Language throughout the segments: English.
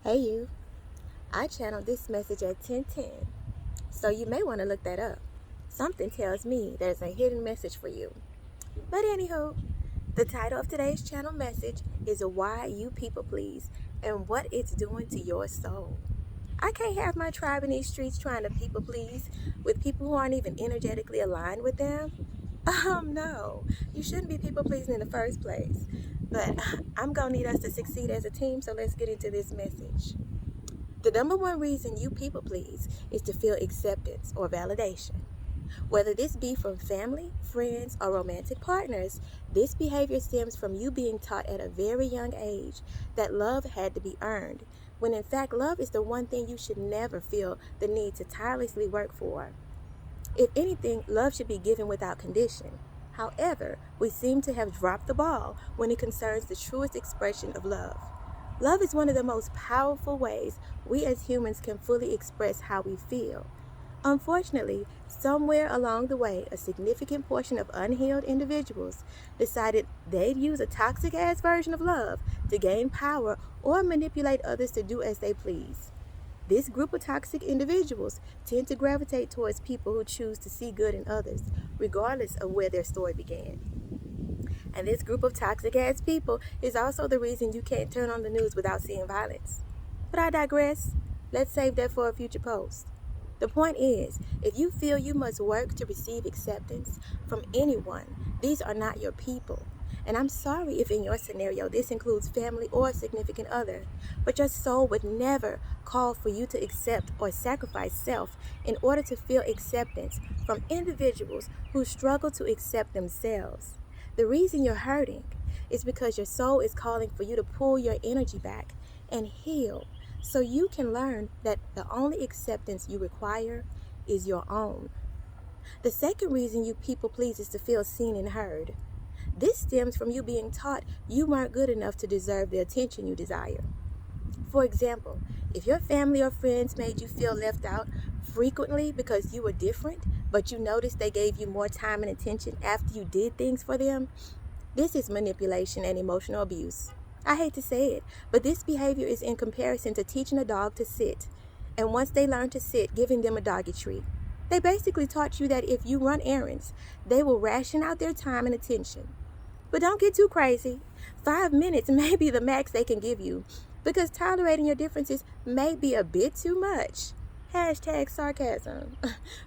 Hey you, I channeled this message at 10:10, so you may want to look that up. Something tells me there's a hidden message for you. But anywho, the title of today's channel message is Why You People Please and What It's Doing to Your Soul. I can't have my tribe in these streets trying to people please with people who aren't even energetically aligned with them. No, you shouldn't be people pleasing in the first place. But I'm gonna need us to succeed as a team, so let's get into this message. The number one reason you people please is to feel acceptance or validation. Whether this be from family, friends, or romantic partners, this behavior stems from you being taught at a very young age that love had to be earned, when in fact love is the one thing you should never feel the need to tirelessly work for. If anything, love should be given without condition. However, we seem to have dropped the ball when it concerns the truest expression of love. Love is one of the most powerful ways we as humans can fully express how we feel. Unfortunately, somewhere along the way, a significant portion of unhealed individuals decided they'd use a toxic ass version of love to gain power or manipulate others to do as they please. This group of toxic individuals tend to gravitate towards people who choose to see good in others, regardless of where their story began. And this group of toxic ass people is also the reason you can't turn on the news without seeing violence. But I digress. Let's save that for a future post. The point is, if you feel you must work to receive acceptance from anyone, these are not your people. And I'm sorry if in your scenario this includes family or a significant other, but your soul would never call for you to accept or sacrifice self in order to feel acceptance from individuals who struggle to accept themselves. The reason you're hurting is because your soul is calling for you to pull your energy back and heal so you can learn that the only acceptance you require is your own. The second reason you people please is to feel seen and heard. This stems from you being taught you weren't good enough to deserve the attention you desire. For example, if your family or friends made you feel left out frequently because you were different, but you noticed they gave you more time and attention after you did things for them, this is manipulation and emotional abuse. I hate to say it, but this behavior is in comparison to teaching a dog to sit. And once they learn to sit, giving them a doggy treat. They basically taught you that if you run errands, they will ration out their time and attention. But don't get too crazy. 5 minutes may be the max they can give you, because tolerating your differences may be a bit too much. Hashtag sarcasm.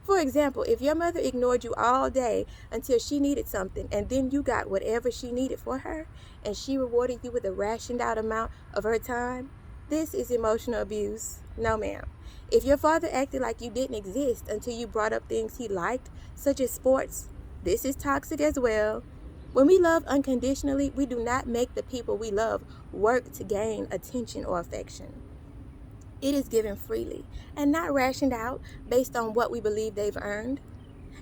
For example, if your mother ignored you all day until she needed something and then you got whatever she needed for her and she rewarded you with a rationed out amount of her time, this is emotional abuse. No, ma'am. If your father acted like you didn't exist until you brought up things he liked, such as sports, this is toxic as well. When we love unconditionally, we do not make the people we love work to gain attention or affection. It is given freely and not rationed out based on what we believe they've earned.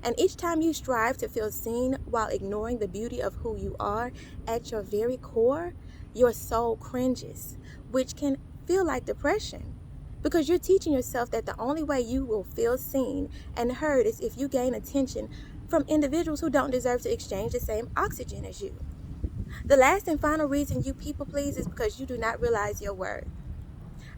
And each time you strive to feel seen while ignoring the beauty of who you are at your very core, your soul cringes, which can feel like depression. Because you're teaching yourself that the only way you will feel seen and heard is if you gain attention from individuals who don't deserve to exchange the same oxygen as you. The last and final reason you people please is because you do not realize your worth.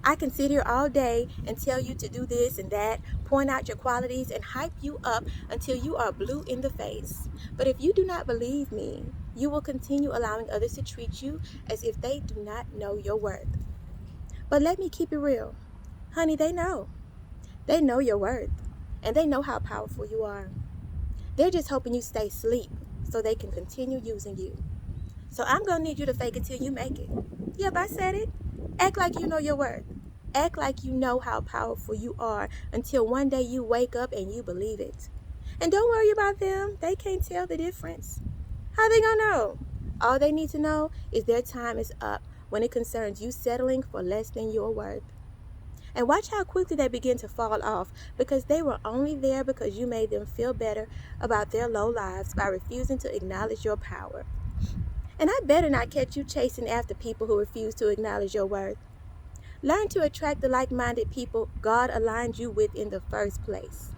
I can sit here all day and tell you to do this and that, point out your qualities and hype you up until you are blue in the face. But if you do not believe me, you will continue allowing others to treat you as if they do not know your worth. But let me keep it real. Honey, they know. They know your worth. And they know how powerful you are. They're just hoping you stay asleep so they can continue using you. So I'm going to need you to fake it till you make it. Yep, I said it. Act like you know your worth. Act like you know how powerful you are until one day you wake up and you believe it. And don't worry about them. They can't tell the difference. How they gonna know? All they need to know is their time is up when it concerns you settling for less than your worth. And watch how quickly they begin to fall off because they were only there because you made them feel better about their low lives by refusing to acknowledge your power. And I better not catch you chasing after people who refuse to acknowledge your worth. Learn to attract the like-minded people God aligned you with in the first place.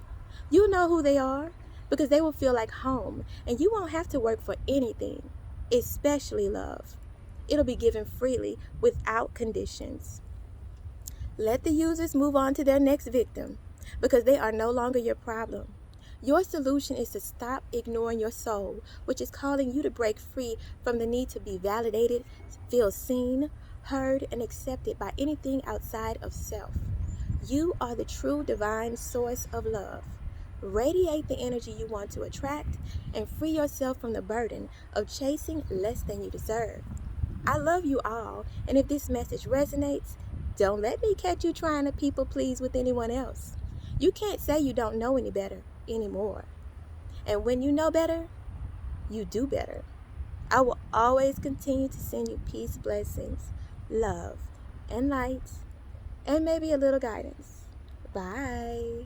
You know who they are because they will feel like home, and you won't have to work for anything, especially love. It'll be given freely without conditions. Let the users move on to their next victim because they are no longer your problem. Your solution is to stop ignoring your soul, which is calling you to break free from the need to be validated, feel seen, heard, and accepted by anything outside of self. You are the true divine source of love. Radiate the energy you want to attract and free yourself from the burden of chasing less than you deserve. I love you all, and if this message resonates, don't let me catch you trying to people please with anyone else. You can't say you don't know any better anymore. And when you know better, you do better. I will always continue to send you peace, blessings, love, and light, and maybe a little guidance. Bye.